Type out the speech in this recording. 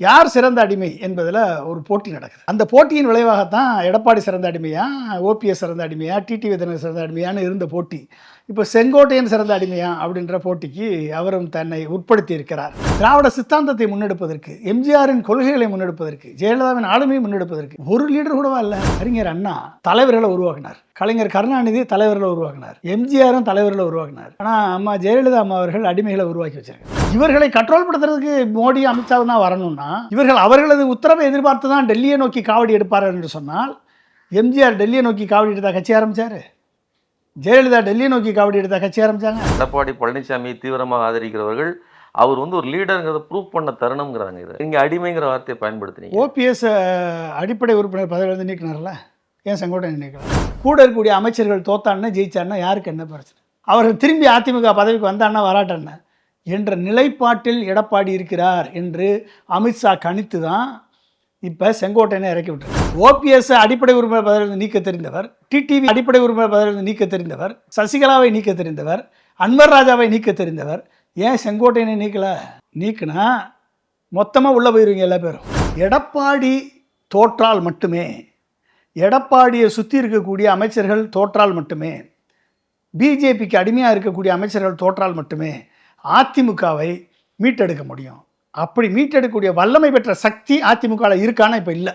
யார் சிறந்த அடிமை என்பதில் ஒரு போட்டி நடக்குது. அந்த போட்டியின் விளைவாகத்தான் எடப்பாடி சிறந்த அடிமையா, ஓபிஎஸ் சிறந்த அடிமையா, டிடிவி தினகரன் சிறந்த அடிமையான்னு இருந்த போட்டி இப்போ செங்கோட்டையன் சிறந்த அடிமையா அப்படின்ற போட்டிக்கு அவரும் தன்னை உட்படுத்தி இருக்கிறார். திராவிட சித்தாந்தத்தை முன்னெடுப்பதற்கு, எம்ஜிஆரின் கொள்கைகளை முன்னெடுப்பதற்கு, ஜெயலலிதாவின் ஆளுமையை முன்னெடுப்பதற்கு ஒரு லீடர் கூடவா இல்லை. அறிஞர் அண்ணா தலைவர்களை உருவாக்கினார், கலைஞர் கருணாநிதி தலைவர்களை உருவாக்கினார், எம்ஜிஆரும் தலைவர்களை உருவாக்கினார். ஆனால் அம்மா ஜெயலலிதா அம்மா அவர்கள் அடிமைகளை உருவாக்கி வச்சிருக்காங்க. இவர்களை கண்ட்ரோல் படுத்துறதுக்கு மோடி அமித்ஷாவும் தான் வரணும்னா இவர்கள் அவர்களது உத்தரவை எதிர்பார்த்து தான் டெல்லியை நோக்கி காவடி எடுப்பார்கள் என்று சொன்னால், எம்ஜிஆர் டெல்லியை நோக்கி காவடி எடுத்தா கட்சி ஆரம்பிச்சாரு, ஜெயலலிதா டெல்லியை நோக்கி காவடி எடுத்தா கட்சி ஆரம்பிச்சாங்க. எடப்பாடி பழனிசாமி தீவிரமாக ஆதரிக்கிறவர்கள் அவர் ஒரு லீடருங்கிறத ப்ரூவ் பண்ண தருணம்ங்கிறாங்க. இதை நீங்கள் அடிமைங்கிற வார்த்தையை பயன்படுத்துறீங்க. ஓபிஎஸ் அடிப்படை உறுப்பினர் பதவியிலிருந்து நீக்கினார்ல, ஏன் செங்கோட்டையன் நீக்கலாம்? கூட இருக்கக்கூடிய அமைச்சர்கள் தோத்தான்னா ஜெயிச்சான்னா யாருக்கு என்ன பிரச்சனை? அவர்கள் திரும்பி அதிமுக பதவிக்கு வந்தான்னா வராட்டன்னா என்ற நிலைப்பாட்டில் எடப்பாடி இருக்கிறார் என்று அமித்ஷா கணித்து தான் இப்போ செங்கோட்டையனை இறக்கி விட்டார். ஓபிஎஸ் அடிப்படை உறுப்பினர் பதவியிலிருந்து நீக்க தெரிந்தவர், டிடிவி அடிப்படை உறுப்பினர் பதவியிலிருந்து நீக்க தெரிந்தவர், சசிகலாவை நீக்க தெரிந்தவர், அன்வர் ராஜாவை நீக்க தெரிந்தவர், ஏன் செங்கோட்டையனை நீக்கலை? நீக்கினா மொத்தமாக உள்ளே போயிருவீங்க எல்லா பேரும். எடப்பாடி தோற்றால் மட்டுமே, எடப்பாடியை சுற்றி இருக்கக்கூடிய அமைச்சர்கள் தோற்றால் மட்டுமே, பிஜேபிக்கு அடிமையாக இருக்கக்கூடிய அமைச்சர்கள் தோற்றால் மட்டுமே அதிமுகவை மீட்டெடுக்க முடியும். அப்படி மீட்டெடுக்கக்கூடிய வல்லமை பெற்ற சக்தி அதிமுகவில் இருக்கானா? இப்போ இல்லை.